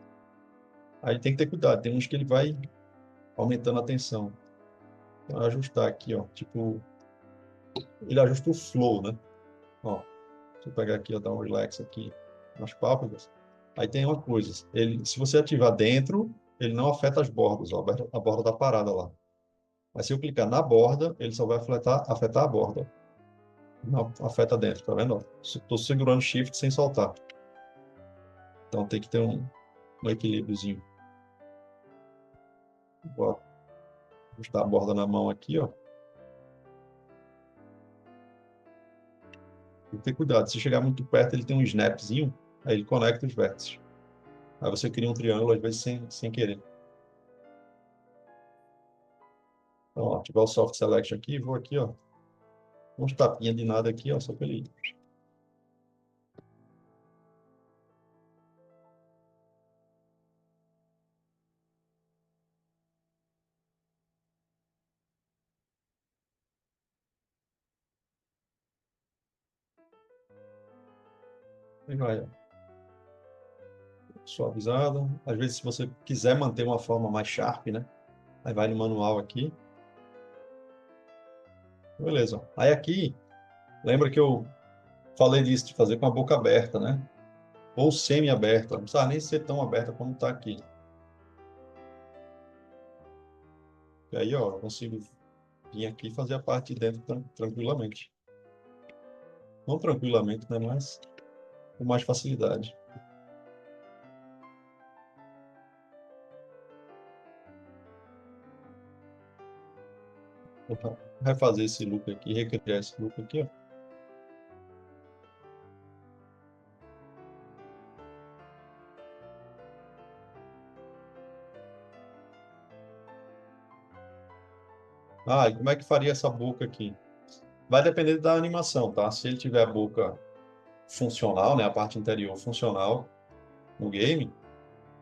aí tem que ter cuidado, tem uns que ele vai aumentando a tensão. Então, ajustar aqui, ó, tipo, ele ajusta o flow, né? Ó, se eu pegar aqui, ó, dar um relax aqui nas pálpebras, aí tem uma coisa, ele, se você ativar dentro, ele não afeta as bordas, ó, a borda da parada lá. Mas se eu clicar na borda, ele só vai afetar a borda. Não afeta dentro, tá vendo? Estou segurando Shift sem soltar. Então tem que ter um equilíbriozinho. Vou ajustar a borda na mão aqui, ó. Tem que ter cuidado. Se chegar muito perto, ele tem um snapzinho, aí ele conecta os vértices. Aí você cria um triângulo, às vezes, sem querer. Então, ó, ativar o Soft Selection aqui, vou aqui, ó. Uns tapinhas de nada aqui, ó, só para ele. Aí vai, ó, suavizado. Às vezes, se você quiser manter uma forma mais sharp, né? Aí vai no manual aqui. Beleza, ó. Aí aqui, lembra que eu falei disso, de fazer com a boca aberta, né? Ou semi-aberta. Não precisa nem ser tão aberta como está aqui. E aí, ó, eu consigo vir aqui e fazer a parte de dentro tranquilamente. Não tranquilamente, né? Mas com mais facilidade. Vou refazer esse loop aqui, recriar esse loop aqui, ó. Ah, e como é que faria essa boca aqui? Vai depender da animação, tá? Se ele tiver a boca funcional, né? A parte interior funcional no game,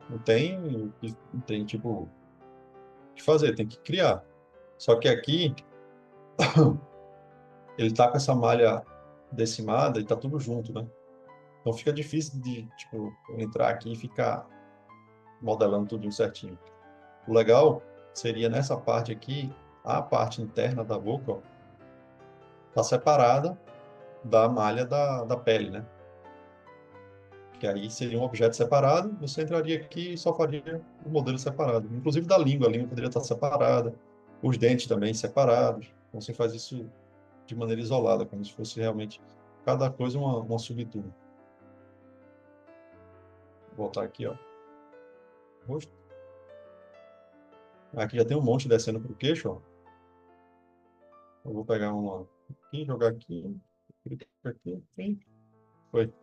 não tem tipo, o que fazer, tem que criar. Só que aqui, ele tá com essa malha decimada e tá tudo junto, né? Então fica difícil de, tipo, eu entrar aqui e ficar modelando tudo certinho. O legal seria nessa parte aqui, a parte interna da boca, ó, tá separada da malha da pele, né? Que aí seria um objeto separado, você entraria aqui e só faria o modelo separado. Inclusive da língua, a língua poderia estar separada, os dentes também separados. Então você faz isso de maneira isolada, como se fosse realmente cada coisa uma subtudo. Vou voltar aqui, ó. Rosto. Aqui já tem um monte descendo para o queixo, ó. Eu vou pegar uma aqui, jogar aqui, clicar aqui, aqui, foi.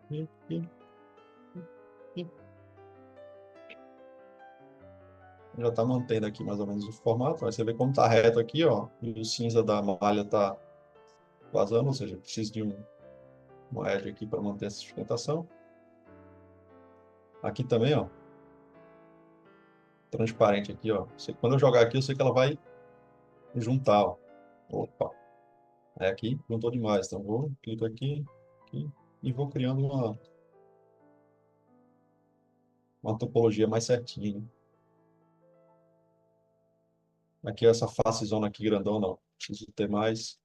Aqui, aqui, aqui. Já está mantendo aqui mais ou menos o formato. Aí você vê como está reto aqui, ó, e o cinza da malha está vazando, ou seja, preciso de um edge aqui para manter essa sustentação. Aqui também, ó, transparente aqui, ó. Quando eu jogar aqui, eu sei que ela vai juntar, ó. Opa, é aqui, juntou demais. Então, vou, clico aqui, aqui, e vou criando uma. uma topologia mais certinha, né? Aqui essa facezona aqui grandão, não. Preciso ter mais.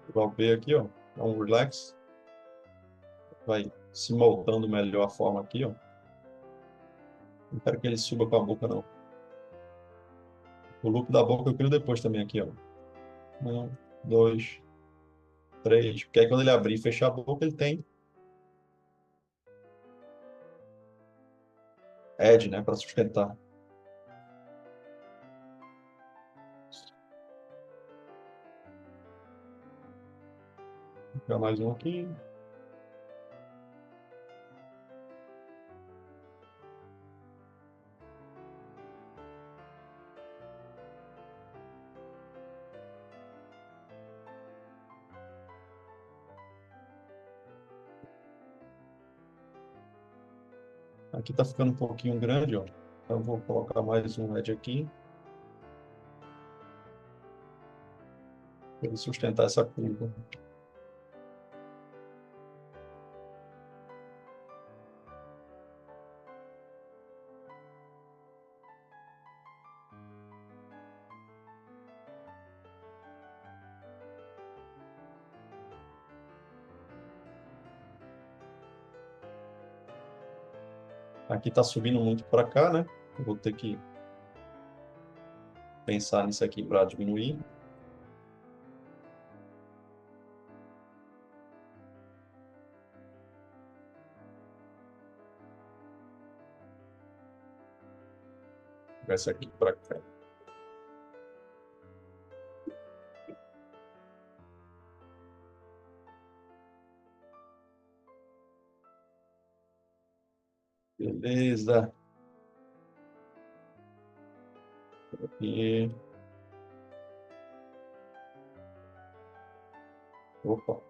Igual B aqui, ó. É um relax. Vai se moldando melhor a forma aqui, ó. Não quero que ele suba com a boca, não. O loop da boca eu crio depois também aqui, ó. Um, dois, três. Porque aí quando ele abrir e fechar a boca, ele tem edge, né, para sustentar. Vou pegar mais um aqui. Aqui tá ficando um pouquinho grande, ó. Então eu vou colocar mais um edge aqui para ele sustentar essa curva. Aqui tá subindo muito para cá, né? Eu vou ter que pensar nisso aqui para diminuir. Jogar esse aqui para cá. Beleza. E... Opa.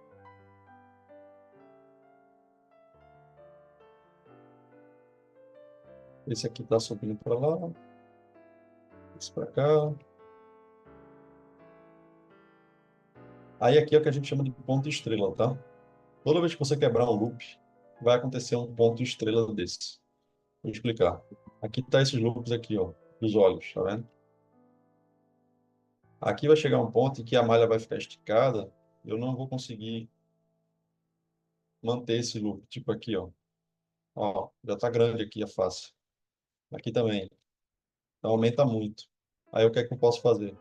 Esse aqui tá subindo para lá. Esse para cá. Aí aqui é o que a gente chama de ponto estrela, tá? Toda vez que você quebrar um loop, vai acontecer um ponto estrela desse. Vou explicar. Aqui tá esses loops aqui, ó, dos olhos, tá vendo? Aqui vai chegar um ponto em que a malha vai ficar esticada, eu não vou conseguir manter esse loop, tipo aqui, ó. Ó, já tá grande aqui a face. Aqui também. Então aumenta muito. Aí o que é que eu posso fazer?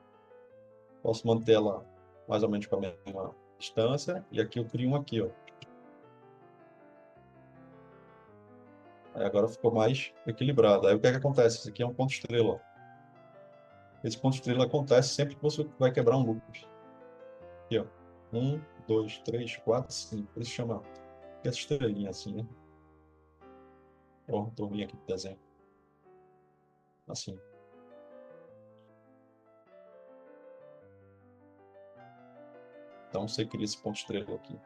Posso manter ela mais ou menos com a mesma distância, e aqui eu crio um aqui, ó. Aí agora ficou mais equilibrado. Aí o que é que acontece? Esse aqui é um ponto estrela, ó. Esse ponto estrela acontece sempre que você vai quebrar um loop. Aqui, ó. Um, dois, três, quatro, cinco. Por isso chama essa estrelinha assim, né? Ó, turminha aqui de desenho. Assim. Então você cria esse ponto estrela aqui.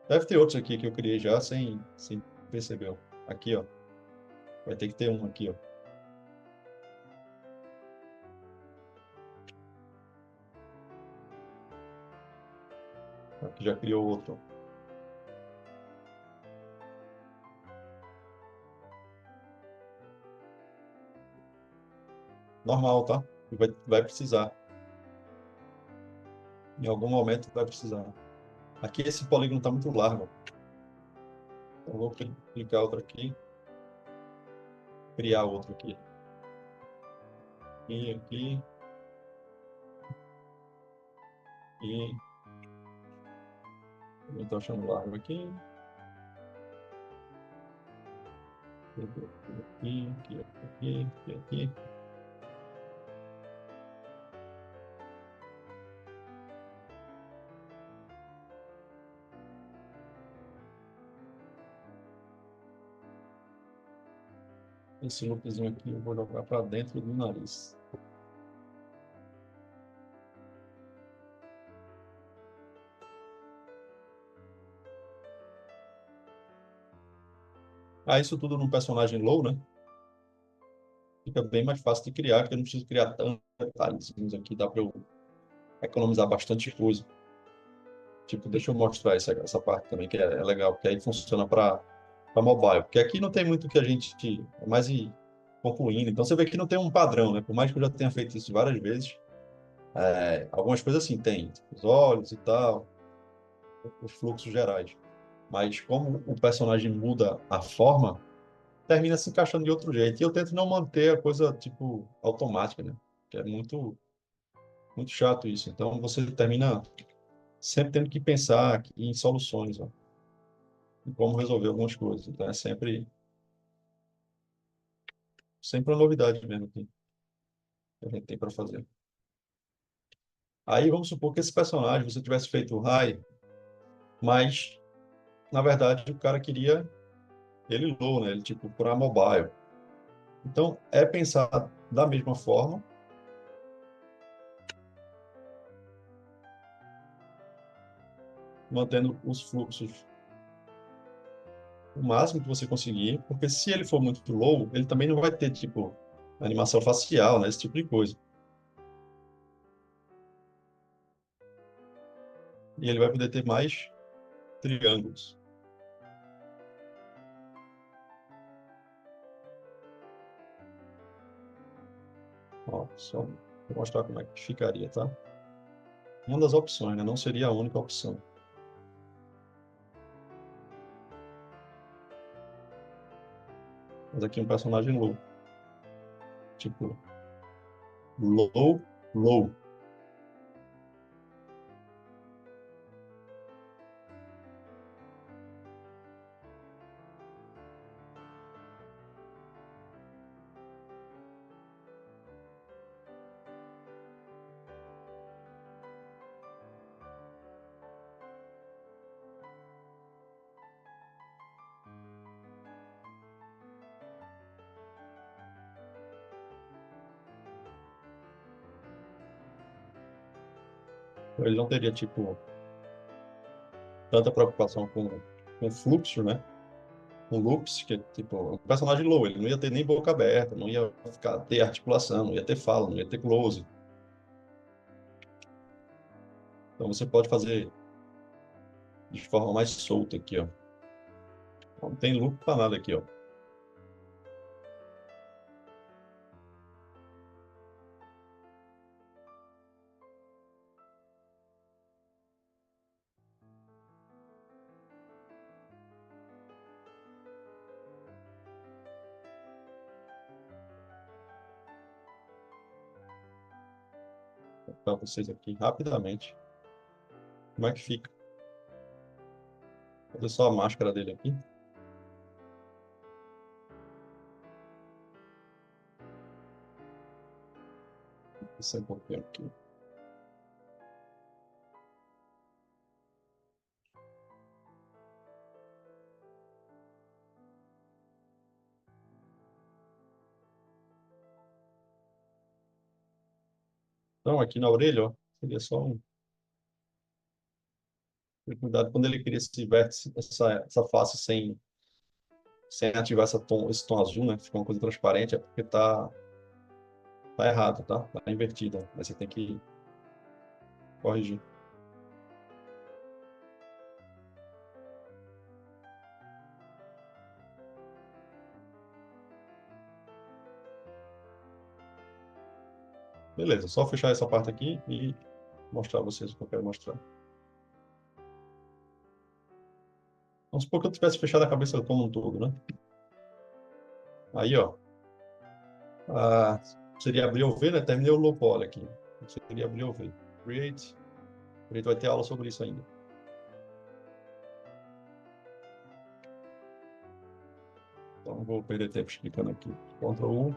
Deve ter outros aqui que eu criei já sem perceber, ó. Aqui, ó. Vai ter que ter um aqui, ó. Aqui já criou outro, ó. Normal, tá? Vai precisar. Em algum momento vai precisar. Aqui esse polígono está muito largo. Então vou clicar outro aqui. Criar outro aqui. E aqui. E então achando largo aqui. Aqui. Esse loopzinho aqui eu vou jogar para dentro do nariz. Ah, isso tudo num personagem low, né? fica bem mais fácil de criar, porque eu não preciso criar tantos detalhezinhos aqui, dá para eu economizar bastante coisa. Tipo, deixa eu mostrar essa parte também, que é legal, porque aí funciona para mobile. Porque aqui não tem muito que a gente, é mais ir concluindo. Então, você vê que não tem um padrão, né? Por mais que eu já tenha feito isso várias vezes, algumas coisas assim tem, tipo, os olhos e tal, os fluxos gerais. Mas como o personagem muda a forma, termina se encaixando de outro jeito. E eu tento não manter a coisa, tipo, automática, né? Que é muito chato isso. Então, você termina sempre tendo que pensar em soluções, ó, em como resolver algumas coisas. Então, é sempre uma novidade mesmo que a gente tem para fazer. Aí, vamos supor que esse personagem, você tivesse feito o high, mas, na verdade, o cara queria ele low, né? Ele, tipo, para mobile. Então, é pensar da mesma forma, mantendo os fluxos o máximo que você conseguir, porque se ele for muito low, ele também não vai ter, tipo, animação facial, né? Esse tipo de coisa. E ele vai poder ter mais triângulos. Ó, só vou mostrar como é que ficaria, tá? Uma das opções, né? Não seria a única opção. Mas aqui um personagem low. Tipo, low, low. Ele não teria, tipo, tanta preocupação com fluxo, né? Com loops, que é, tipo, um personagem low. Ele não ia ter nem boca aberta, não ia ter articulação, não ia ter fala, não ia ter close. Então, você pode fazer de forma mais solta aqui, ó. Não tem loop para nada aqui, ó. Para vocês aqui rapidamente. Como é que fica? Olha só a máscara dele aqui. Isso é um pouquinho aqui. Então, aqui na orelha, ó, seria só um. Cuidado quando ele cria esse vértice, essa face sem ativar esse tom azul, né? Fica uma coisa transparente, é porque tá errado, tá? Tá invertido. Mas você tem que corrigir. Beleza, só fechar essa parte aqui e mostrar a vocês o que eu quero mostrar. Vamos supor que eu tivesse fechado a cabeça como um todo, né? Aí, ó, ah, seria abrir ou ver, né? Terminei o low poly aqui. Seria abrir ou ver. Create. Create vai ter aula sobre isso ainda. Então, não vou perder tempo explicando aqui. Ctrl 1.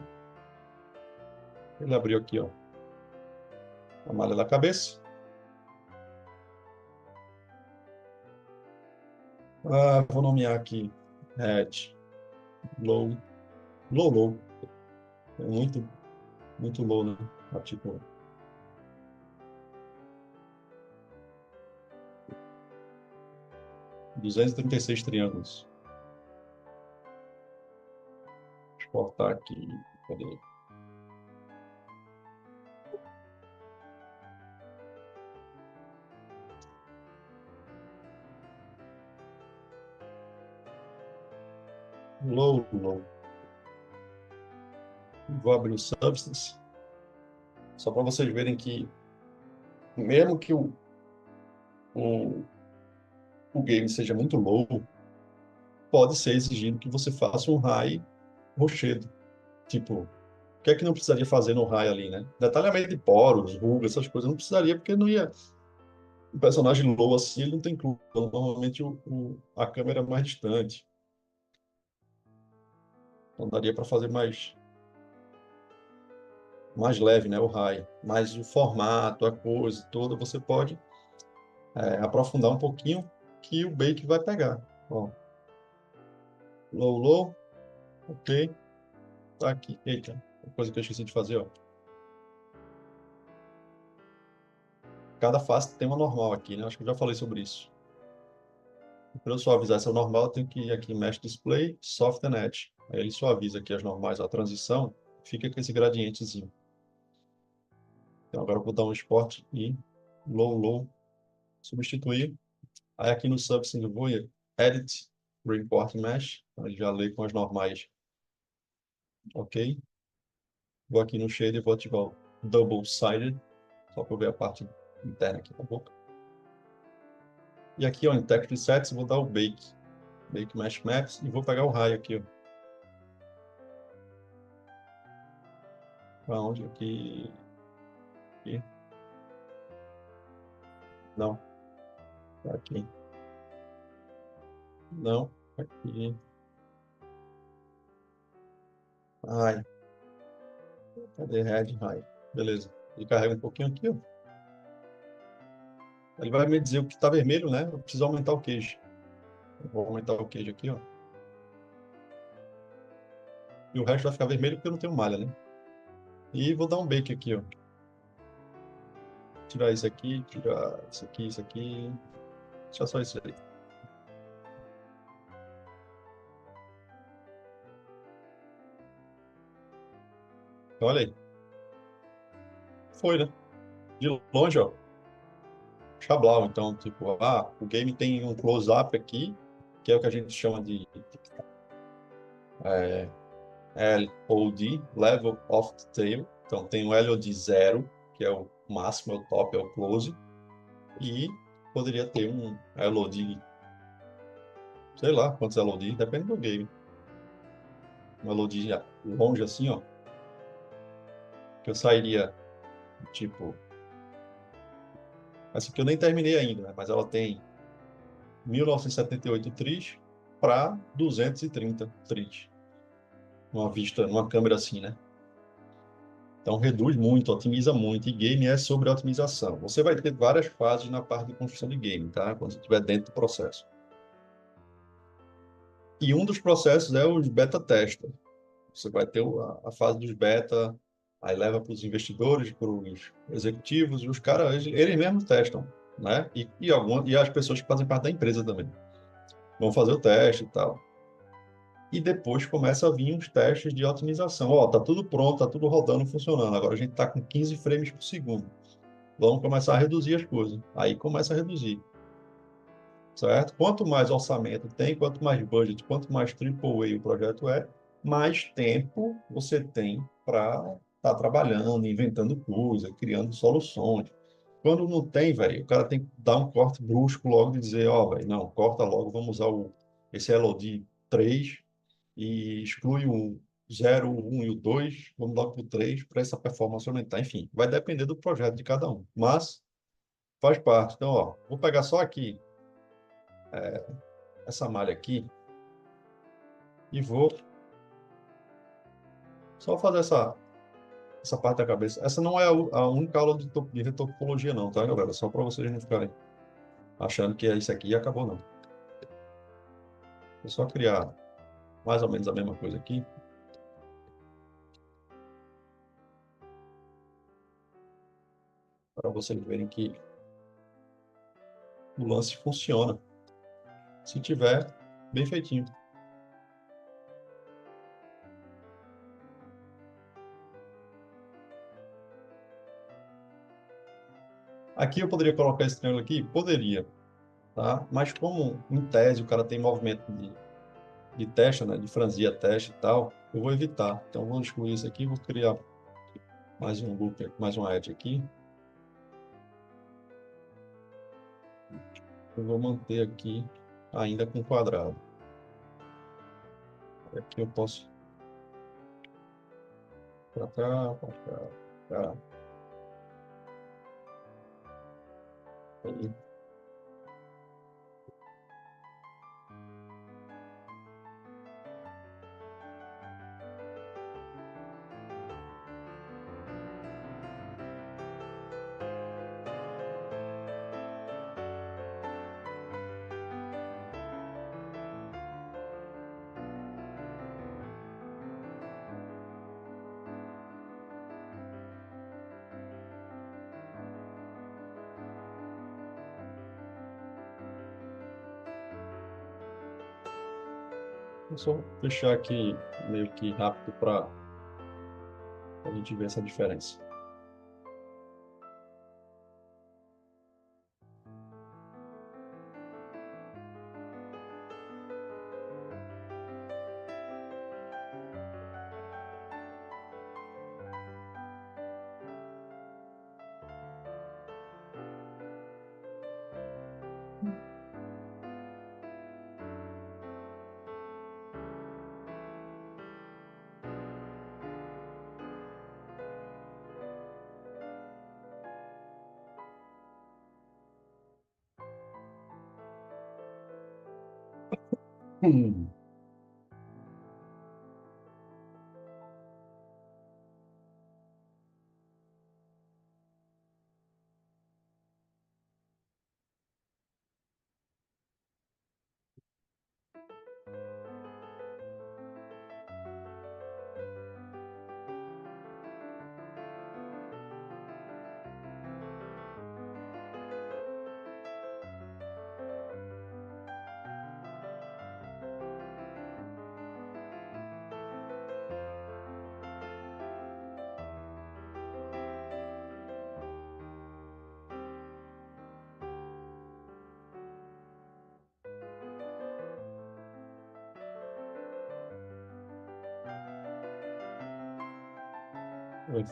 Ele abriu aqui, ó, a malha da cabeça. Vou nomear aqui head, low, low, low. É muito low, né? Tipo, 236 triângulos. Exportar aqui. Cadê? low, low. Vou abrir o Substance, só para vocês verem que, mesmo que o, o game seja muito low, pode ser exigido que você faça um high rochedo. Tipo, o que é que não precisaria fazer no high ali, né? Detalhamento de poros, rugas, essas coisas, não precisaria, porque não ia. O personagem low assim, ele não tem clube. Então, normalmente a câmera é mais distante. Então daria para fazer mais leve, né? O high. Mas o formato, a coisa toda, você pode aprofundar um pouquinho que o bake vai pegar. Ó, low, low, ok. Tá aqui. Eita, uma coisa que eu esqueci de fazer, ó. Cada face tem uma normal aqui, né? Acho que eu já falei sobre isso. Para eu suavizar essa normal, eu tenho que ir aqui em Mesh Display, Soft and Edge. Aí ele suaviza aqui as normais, a transição, fica com esse gradientezinho. Então agora eu vou dar um export e low, low, substituir. Aí aqui no Substance eu vou Edit, Report Mesh. Aí já lê com as normais, ok. Vou aqui no Shader e vou ativar o Double Sided, só para eu ver a parte interna aqui da boca. E aqui, ó, em Text Presets, eu vou dar o Bake. Bake Mesh Maps e vou pegar o raio aqui, ó. Para onde? Aqui. Aqui. Não. Tá aqui. Não. Aqui. Ai. Cadê Red High? Beleza. Ele carrega um pouquinho aqui, ó. Ele vai me dizer o que está vermelho, né? Eu preciso aumentar o queijo. Eu vou aumentar o queijo aqui, ó. E o resto vai ficar vermelho porque eu não tenho malha, né? E vou dar um bake aqui, ó. Tirar isso aqui, tirar isso aqui, isso aqui. Deixa só isso aí. Olha aí. Foi, né? De longe, ó. Chablau. Então, tipo, o game tem um close-up aqui, que é o que a gente chama de é, LOD, Level of Detail. Então, tem o LOD 0, que é o máximo, é o top, é o close. E poderia ter um LOD, sei lá quantos LOD, depende do game. Um LOD longe assim, ó, que eu sairia, tipo, essa que eu nem terminei ainda, né? Mas ela tem 1978 tris para 230 tris. Uma vista, numa câmera assim, né? Então reduz muito, otimiza muito, e game é sobre otimização. Você vai ter várias fases na parte de construção de game, tá? Quando você estiver dentro do processo. E um dos processos é os beta tester. Você vai ter a fase dos beta, aí leva para os investidores, para os executivos, e os caras, eles mesmos testam, né? E as pessoas que fazem parte da empresa também. Vão fazer o teste e tal. E depois começa a vir uns testes de otimização. Ó, tá tudo pronto, tá tudo rodando, funcionando. Agora a gente tá com 15 frames por segundo. Vamos começar a reduzir as coisas. Aí começa a reduzir, certo? Quanto mais orçamento tem, quanto mais budget, quanto mais AAA o projeto é, mais tempo você tem para estar trabalhando, inventando coisa, criando soluções. Quando não tem, velho, o cara tem que dar um corte brusco logo e dizer, ó, velho, não, corta logo, vamos usar esse LOD 3 e exclui o 0, o 1 e o 2, vamos logo para o 3 para essa performance aumentar. Enfim, vai depender do projeto de cada um, mas faz parte. Então, ó, vou pegar só aqui essa malha aqui e vou só fazer essa parte da cabeça. Essa não é a única aula de retopologia, não, tá, galera? Só para vocês não ficarem achando que é isso aqui e acabou, não. É só criar mais ou menos a mesma coisa aqui, para vocês verem que o lance funciona, se tiver bem feitinho. Aqui eu poderia colocar esse triângulo aqui? Poderia, tá? Mas como, em tese, o cara tem movimento de testa, né, de franzir a testa e tal, eu vou evitar. Então, vou excluir isso aqui, vou criar mais um loop, mais uma edge aqui. Eu vou manter aqui ainda com quadrado. Aqui eu posso para cá, para cá, para cá. Aí. Vou só fechar aqui meio que rápido para a gente ver essa diferença. Hum.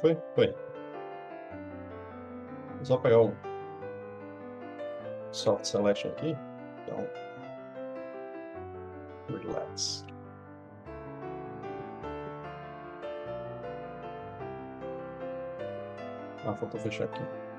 Foi? Foi. Vou só pegar o soft selection aqui. Então, relax. Ah, faltou fechar aqui.